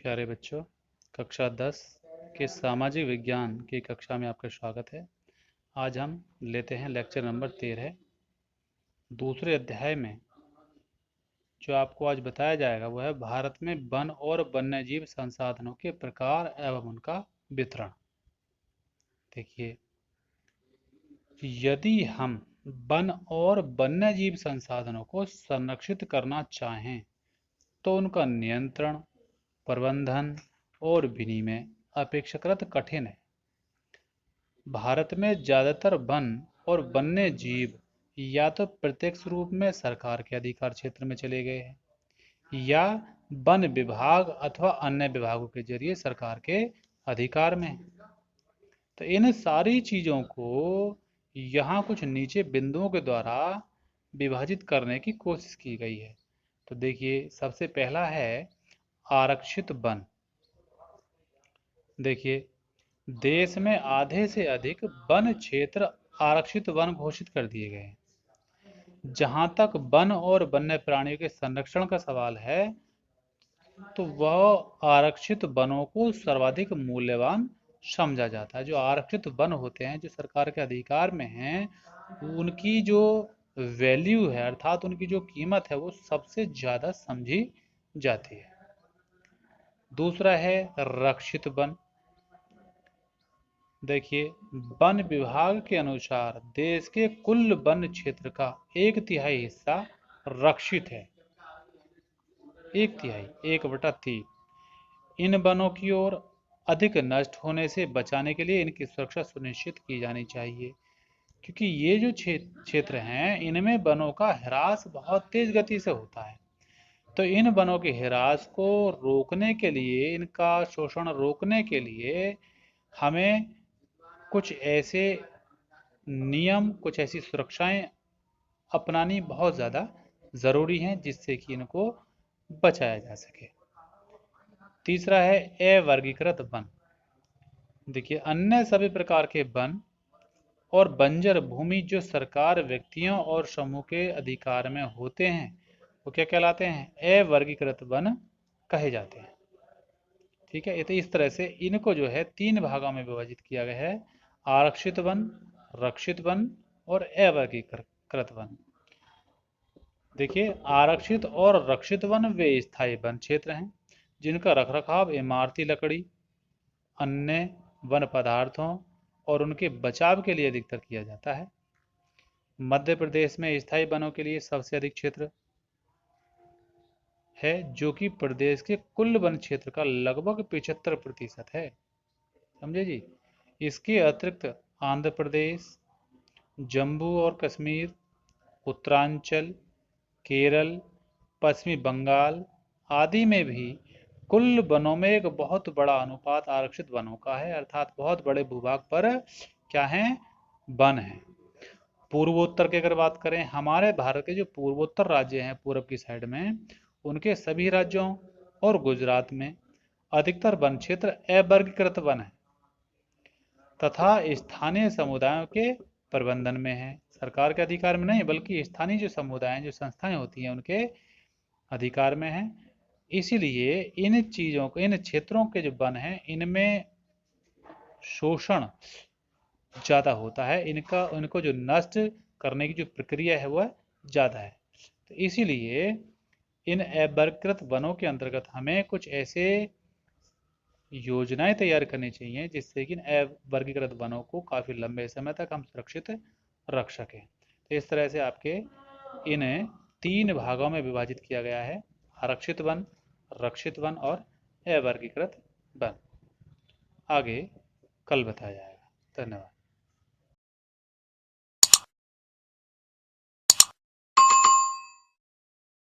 प्यारे बच्चों, कक्षा 10 के सामाजिक विज्ञान की कक्षा में आपका स्वागत है। आज हम लेते हैं लेक्चर नंबर 13। दूसरे अध्याय में जो आपको आज बताया जाएगा वह है भारत में वन और वन्यजीव संसाधनों के प्रकार एवं उनका वितरण। देखिए, यदि हम वन और वन्यजीव संसाधनों को संरक्षित करना चाहें तो उनका नियंत्रण, प्रबंधन और विनिमय अपेक्षाकृत कठिन है। भारत में ज़्यादातर वन और वन्य जीव या तो प्रत्यक्ष रूप में सरकार के अधिकार क्षेत्र में चले गए हैं या वन विभाग अथवा अन्य विभागों के जरिए सरकार के अधिकार में। तो इन सारी चीज़ों को यहाँ कुछ नीचे बिंदुओं के द्वारा विभाजित करने की कोशिश की गई है। तो देखिए, सबसे पहला है आरक्षित वन। देखिए, देश में आधे से अधिक वन क्षेत्र आरक्षित वन घोषित कर दिए गए हैं। जहां तक वन और वन्य प्राणियों के संरक्षण का सवाल है, तो वह आरक्षित वनों को सर्वाधिक मूल्यवान समझा जाता है। जो आरक्षित वन होते हैं, जो सरकार के अधिकार में हैं, उनकी जो वैल्यू है, अर्थात उनकी जो कीमत है, वो सबसे ज़्यादा समझी जाती है। दूसरा है रक्षित वन। देखिए, वन विभाग के अनुसार देश के कुल वन क्षेत्र का 1/3 हिस्सा रक्षित है। 1/3, 1/3। इन वनों की ओर अधिक नष्ट होने से बचाने के लिए इनकी सुरक्षा सुनिश्चित की जानी चाहिए, क्योंकि ये जो क्षेत्र हैं, इनमें वनों का ह्रास बहुत तेज गति से होता है। तो इन वनों के ह्रास को रोकने के लिए, इनका शोषण रोकने के लिए हमें कुछ ऐसे नियम, कुछ ऐसी सुरक्षाएं अपनानी बहुत ज़्यादा ज़रूरी हैं जिससे कि इनको बचाया जा सके। तीसरा है अवर्गीकृत वन। देखिए, अन्य सभी प्रकार के वन और बंजर भूमि जो सरकार, व्यक्तियों और समूह के अधिकार में होते हैं, वो क्या कहलाते हैं? अवर्गीकृत वन कहे जाते हैं। ठीक है, तो इस तरह से इनको जो है 3 भागों में विभाजित किया गया है: आरक्षित वन, रक्षित वन और अवर्गीकृत वन। देखिए, आरक्षित और रक्षित वन वे स्थायी वन क्षेत्र हैं जिनका रखरखाव इमारती लकड़ी, अन्य वन पदार्थों और उनके बचाव के लिए अधिकतर किया जाता है। मध्य प्रदेश में स्थायी वनों के लिए सबसे अधिक क्षेत्र है, जो कि प्रदेश के कुल वन क्षेत्र का लगभग 75% है। समझे जी? इसके अतिरिक्त आंध्र प्रदेश, जम्मू और कश्मीर, उत्तरांचल, केरल, पश्चिमी बंगाल आदि में भी कुल वनों में एक बहुत बड़ा अनुपात आरक्षित वनों का है, अर्थात बहुत बड़े भूभाग पर क्या है? वन है। पूर्वोत्तर की अगर बात करें, हमारे भारत के जो पूर्वोत्तर राज्य हैं, पूर्व की साइड में, उनके सभी राज्यों और गुजरात में अधिकतर वन क्षेत्र अवर्गीकृत वन है तथा स्थानीय समुदायों के प्रबंधन में है। सरकार के अधिकार में नहीं, बल्कि स्थानीय जो समुदाय, जो संस्थाएं होती हैं, उनके अधिकार में है। इसीलिए इन चीज़ों को, इन क्षेत्रों के जो वन हैं, इनमें शोषण ज़्यादा होता है। इनको जो नष्ट करने की जो प्रक्रिया है वह ज़्यादा है। तो इसीलिए इन अवर्गीकृत वनों के अंतर्गत हमें कुछ ऐसे योजनाएं तैयार करनी चाहिए जिससे कि इन अवर्गीकृत वनों को काफ़ी लंबे समय तक हम सुरक्षित रख सकें। तो इस तरह से आपके इन 3 भागों में विभाजित किया गया है: आरक्षित वन, रक्षित वन और अवर्गीकृत वन। आगे कल बताया जाएगा। धन्यवाद।